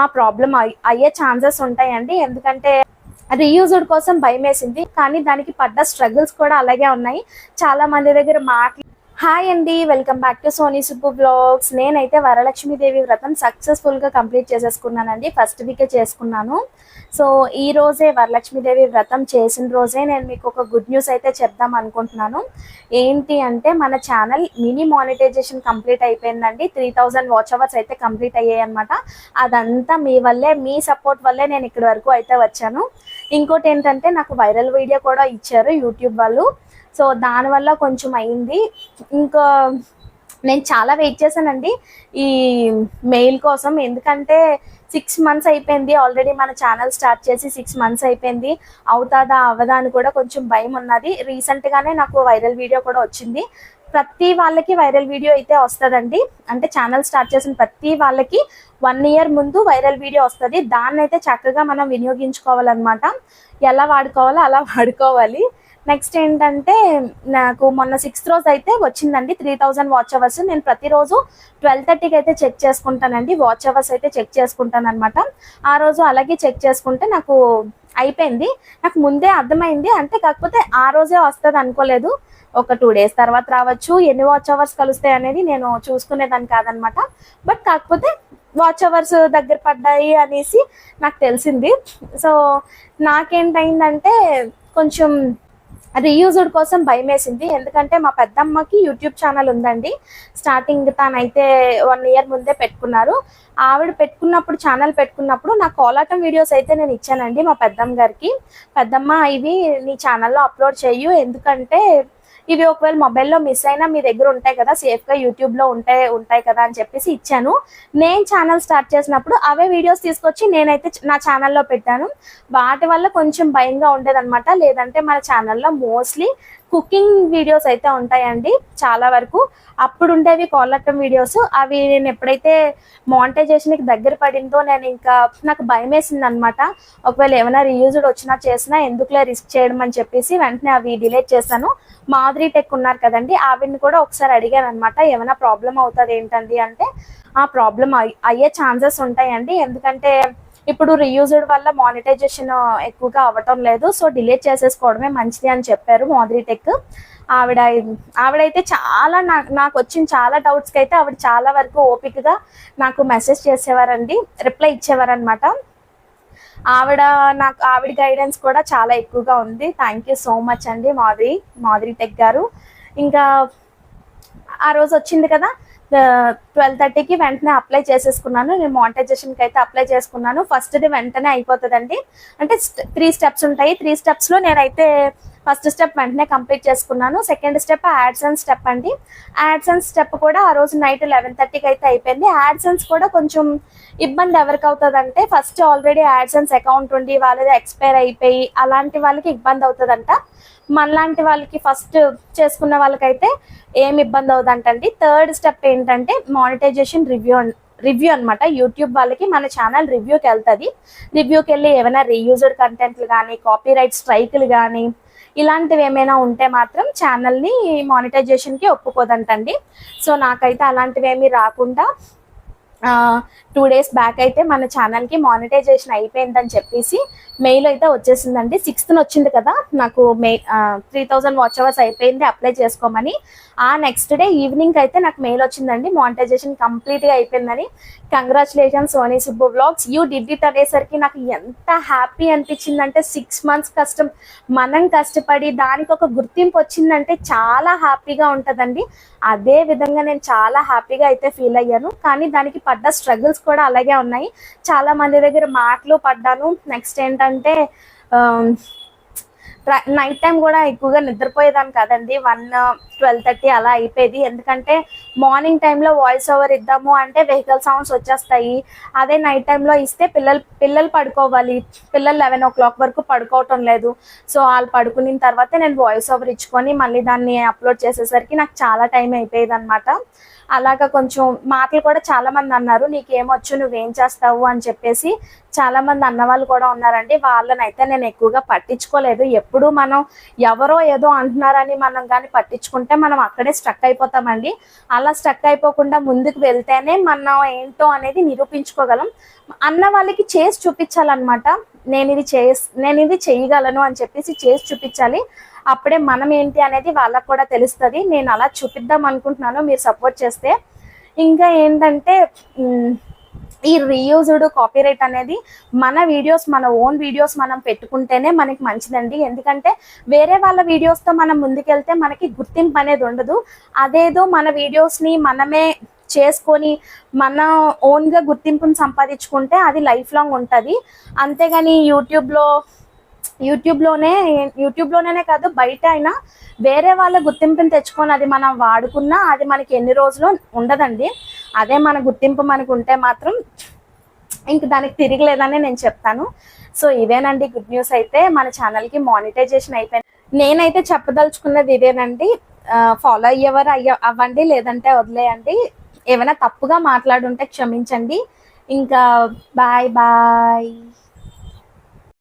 ఆ ప్రాబ్లం అయ్యే ఛాన్సెస్ ఉంటాయండి. ఎందుకంటే రీయూజ్డ్ కోసం భయం వేసింది, కానీ దానికి పడ్డ స్ట్రగుల్స్ కూడా అలాగే ఉన్నాయి. చాలా మంది దగ్గర హాయ్ అండి, welcome back to Soni Subbu blogs. నేనైతే వరలక్ష్మీదేవి వ్రతం సక్సెస్ఫుల్గా కంప్లీట్ చేసేసుకున్నానండి. ఫస్ట్ వీకే చేసుకున్నాను. సో ఈ రోజే వరలక్ష్మీదేవి వ్రతం చేసిన రోజే నేను మీకు ఒక గుడ్ న్యూస్ అయితే చెప్దాం అనుకుంటున్నాను. ఏంటి అంటే మన ఛానల్ మినీ మానిటైజేషన్ కంప్లీట్ అయిపోయిందండి. 3000 వాచ్ అవర్స్ అయితే కంప్లీట్ అయ్యాయి అనమాట. అదంతా మీ వల్లే, మీ సపోర్ట్ వల్లే నేను ఇక్కడి వరకు అయితే వచ్చాను. ఇంకోటి ఏంటంటే నాకు వైరల్ వీడియో కూడా ఇచ్చారు యూట్యూబ్ వాళ్ళు. సో దానివల్ల కొంచెం అయింది. ఇంకా నేను చాలా వెయిట్ చేశానండి ఈ మెయిల్ కోసం. ఎందుకంటే 6 months అయిపోయింది ఆల్రెడీ మన ఛానల్ స్టార్ట్ చేసి 6 months అయిపోయింది. అవుతాదా అవ్వదా అని కూడా కొంచెం భయం ఉన్నది. రీసెంట్గానే నాకు వైరల్ వీడియో కూడా వచ్చింది. ప్రతి వాళ్ళకి వైరల్ వీడియో అయితే వస్తుందండి. అంటే ఛానల్ స్టార్ట్ చేసిన ప్రతి వాళ్ళకి 1 year ముందు వైరల్ వీడియో వస్తుంది. దాన్ని అయితే చక్కగా మనం వినియోగించుకోవాలన్నమాట. ఎలా వాడుకోవాలో అలా వాడుకోవాలి. నెక్స్ట్ ఏంటంటే నాకు మొన్న 6th రోజు అయితే వచ్చిందండి 3000 వాచ్ అవర్స్. నేను ప్రతిరోజు 12:30కి అయితే చెక్ చేసుకుంటానండి. వాచ్ అవర్స్ అయితే చెక్ చేసుకుంటాను అనమాట. ఆ రోజు అలాగే చెక్ చేసుకుంటే నాకు అయిపోయింది. నాకు ముందే అర్థమైంది. అంటే కాకపోతే ఆ రోజే వస్తుంది అనుకోలేదు. ఒక 2 days తర్వాత రావచ్చు. ఎన్ని వాచ్ అవర్స్ కలుస్తాయి అనేది నేను చూసుకునేదాన్ని కాదనమాట. బట్ కాకపోతే వాచ్ అవర్స్ దగ్గర పడ్డాయి అనేసి నాకు తెలిసింది. సో నాకేంటైందంటే కొంచెం రీయూజ్డ్ కోసం భయం వేసింది. ఎందుకంటే మా పెద్దమ్మకి యూట్యూబ్ ఛానల్ ఉందండి. స్టార్టింగ్ తనైతే 1 year ముందే పెట్టుకున్నారు. ఆవిడ ఛానల్ పెట్టుకున్నప్పుడు నా కోలాటం వీడియోస్ అయితే నేను ఇచ్చానండి మా పెద్దమ్మ గారికి. పెద్దమ్మ ఇవి నీ ఛానల్లో అప్లోడ్ చేయు, ఎందుకంటే ఇవి ఒకవేళ మొబైల్లో మిస్ అయినా మీ దగ్గర ఉంటాయి కదా, సేఫ్గా యూట్యూబ్లో ఉంటాయి కదా అని చెప్పేసి ఇచ్చాను. నేను ఛానల్ స్టార్ట్ చేసినప్పుడు అవే వీడియోస్ తీసుకొచ్చి నేనైతే నా ఛానల్లో పెట్టాను. వాటి వల్ల కొంచెం భయంగా ఉండేదన్నమాట. లేదంటే మన ఛానల్లో మోస్ట్లీ కుకింగ్ వీడియోస్ అయితే ఉంటాయండి చాలా వరకు. అప్పుడు ఉండేవి కోలాటం వీడియోస్. అవి నేను ఎప్పుడైతే మానిటైజేషన్కి దగ్గర పడిందో నాకు భయం వేసింది అనమాట. ఒకవేళ ఏమైనా రీయూజ్డ్ వచ్చినా చేసినా ఎందుకులే రిస్క్ చేయడం అని చెప్పేసి వెంటనే అవి డిలీట్ చేశాను. మాధురి టెక్ ఉన్నారు కదండి, ఆవిడని కూడా ఒకసారి అడిగాను అనమాట, ఏమైనా ప్రాబ్లం అవుతుంది ఏంటండి అంటే, ఆ ప్రాబ్లం అయ్యే ఛాన్సెస్ ఉంటాయండి. ఎందుకంటే ఇప్పుడు రీయూజ్డ్ వల్ల మానిటైజేషన్ ఎక్కువగా అవ్వటం లేదు. సో డిలీట్ చేసేసుకోవడమే మంచిది అని చెప్పారు మాధురి టెక్. ఆవిడైతే చాలా నాకు వచ్చిన చాలా డౌట్స్కి అయితే ఆవిడ చాలా వరకు ఓపికగా నాకు మెసేజ్ చేసేవారండి, రిప్లై ఇచ్చేవారనమాట. ఆవిడ గైడెన్స్ కూడా చాలా ఎక్కువగా ఉంది. థ్యాంక్ యూ సో మచ్ అండి మాధురి టెక్ గారు. ఇంకా ఆ రోజు వచ్చింది కదా 12:30కి వెంటనే అప్లై చేసేసుకున్నాను. నేను మానిటైజేషన్కి అయితే అప్లై చేసుకున్నాను. ఫస్ట్ది వెంటనే అయిపోతుందండి. అంటే 3 steps ఉంటాయి. 3 stepsలో నేనైతే ఫస్ట్ స్టెప్ వెంటనే కంప్లీట్ చేసుకున్నాను. సెకండ్ స్టెప్ యాడ్సెన్స్ స్టెప్ అండి. యాడ్సెన్స్ స్టెప్ కూడా ఆ రోజు నైట్ 11:30కి అయితే అయిపోయింది. యాడ్సెన్స్ కూడా కొంచెం ఇబ్బంది ఎవరికి అవుతుందంటే, ఫస్ట్ ఆల్రెడీ యాడ్సెన్స్ అకౌంట్ ఉండి వాళ్ళది ఎక్స్పైర్ అయిపోయి అలాంటి వాళ్ళకి ఇబ్బంది అవుతుందంట. మనలాంటి వాళ్ళకి ఫస్ట్ చేసుకున్న వాళ్ళకైతే ఏమి ఇబ్బంది అవుతుందంటండి. థర్డ్ స్టెప్ ఏంటంటే మానిటైజేషన్ రివ్యూ అనమాట. యూట్యూబ్ వాళ్ళకి మన ఛానల్ రివ్యూకి వెళ్తుంది. రివ్యూకి వెళ్ళి ఏమైనా రీయూజ్డ్ కంటెంట్లు కానీ, కాపీరైట్ స్ట్రైకులు కానీ ఇలాంటివి ఏమైనా ఉంటే మాత్రం ఛానల్ని మానిటైజేషన్కి ఒప్పుకోదంటండి. సో నాకైతే అలాంటివి ఏమీ రాకుండా 2 days బ్యాక్ అయితే మన ఛానల్కి మానిటైజేషన్ అయిపోయిందని చెప్పేసి మెయిల్ అయితే వచ్చేసిందండి. 6th వచ్చింది కదా నాకు 3000 వాచ్ అవర్స్ అయిపోయింది, అప్లై చేసుకోమని. ఆ నెక్స్ట్ డే ఈవినింగ్ అయితే నాకు మెయిల్ వచ్చిందండి, మానిటైజేషన్ కంప్లీట్గా అయిపోయిందని. Congratulations Soni Subbu vlogs, you did it అనేసరికి నాకు ఎంత హ్యాపీ అనిపించిందంటే, 6 months కష్టం మనం కష్టపడి దానికి ఒక గుర్తింపు వచ్చిందంటే చాలా హ్యాపీగా ఉంటుందండి. అదే విధంగా నేను చాలా హ్యాపీగా అయితే ఫీల్ అయ్యాను. కానీ దానికి పడ్డ స్ట్రగుల్స్ కూడా అలాగే ఉన్నాయి. చాలా మంది దగ్గర మాటలు పడ్డాను. నెక్స్ట్ ఏంటంటే నైట్ టైం కూడా ఎక్కువగా నిద్రపోయేదాన్ని కదండి. 12:30 అలా అయిపోయేది. ఎందుకంటే మార్నింగ్ టైంలో వాయిస్ ఓవర్ ఇద్దాము అంటే వెహికల్ సౌండ్స్ వచ్చేస్తాయి. అదే నైట్ టైంలో ఇస్తే పిల్లలు పడుకోవాలి. పిల్లలు 11 o'clock వరకు పడుకోవటం లేదు. సో వాళ్ళు పడుకున్న తర్వాత నేను వాయిస్ ఓవర్ ఇచ్చుకొని మళ్ళీ దాన్ని అప్లోడ్ చేసేసరికి నాకు చాలా టైం అయిపోయేది అనమాట. అలాగా కొంచెం మాటలు కూడా చాలా మంది అన్నారు, నీకేమొచ్చు నువ్వేం చేస్తావు అని చెప్పేసి చాలా మంది అన్న వాళ్ళు కూడా ఉన్నారండి. వాళ్ళని అయితే నేను ఎక్కువగా పట్టించుకోలేదు. ఎప్పుడు మనం ఎవరో ఏదో అంటున్నారని మనం కానీ పట్టించుకుంటే మనం అక్కడే స్ట్రక్ అయిపోతామండి. అలా స్ట్రక్ అయిపోకుండా ముందుకు వెళ్తేనే మనం ఏంటో అనేది నిరూపించుకోగలం. అన్న వాళ్ళకి చేసి చూపించాలన్నమాట. నేను ఇది చేయగలను అని చెప్పేసి చేసి చూపించాలి. అప్పుడే మనం ఏంటి అనేది వాళ్ళకు కూడా తెలుస్తుంది. నేను అలా చూపిద్దాం అనుకుంటున్నాను, మీరు సపోర్ట్ చేస్తే. ఇంకా ఏంటంటే ఈ రీయూజ్డ్ కాపీరైట్ అనేది మన వీడియోస్, మన ఓన్ వీడియోస్ మనం పెట్టుకుంటేనే మనకి మంచిదండి. ఎందుకంటే వేరే వాళ్ళ వీడియోస్తో మనం ముందుకెళ్తే మనకి గుర్తింపు అనేది ఉండదు. అదేదో మన వీడియోస్ని మనమే చేసుకొని మన ఓన్గా గుర్తింపుని సంపాదించుకుంటే అది లైఫ్ లాంగ్ ఉంటుంది. అంతేగాని యూట్యూబ్లోనే కాదు, బయట అయినా వేరే వాళ్ళ గుర్తింపుని తెచ్చుకొని అది మనం వాడుకున్నా అది మనకి ఎన్ని రోజులు ఉండదండి. అదే మన గుర్తింపు మనకు ఉంటే మాత్రం ఇంక దానికి తిరగలేదని నేను చెప్తాను. సో ఇదేనండి గుడ్ న్యూస్. అయితే మన ఛానల్కి మానిటైజేషన్ అయిపోయింది. నేనైతే చెప్పదలుచుకున్నది ఇదేనండి. ఫాలో అవ్వండి, లేదంటే వదిలేయండి. ఏమైనా తప్పుగా మాట్లాడుంటే క్షమించండి. ఇంకా బాయ్ బాయ్.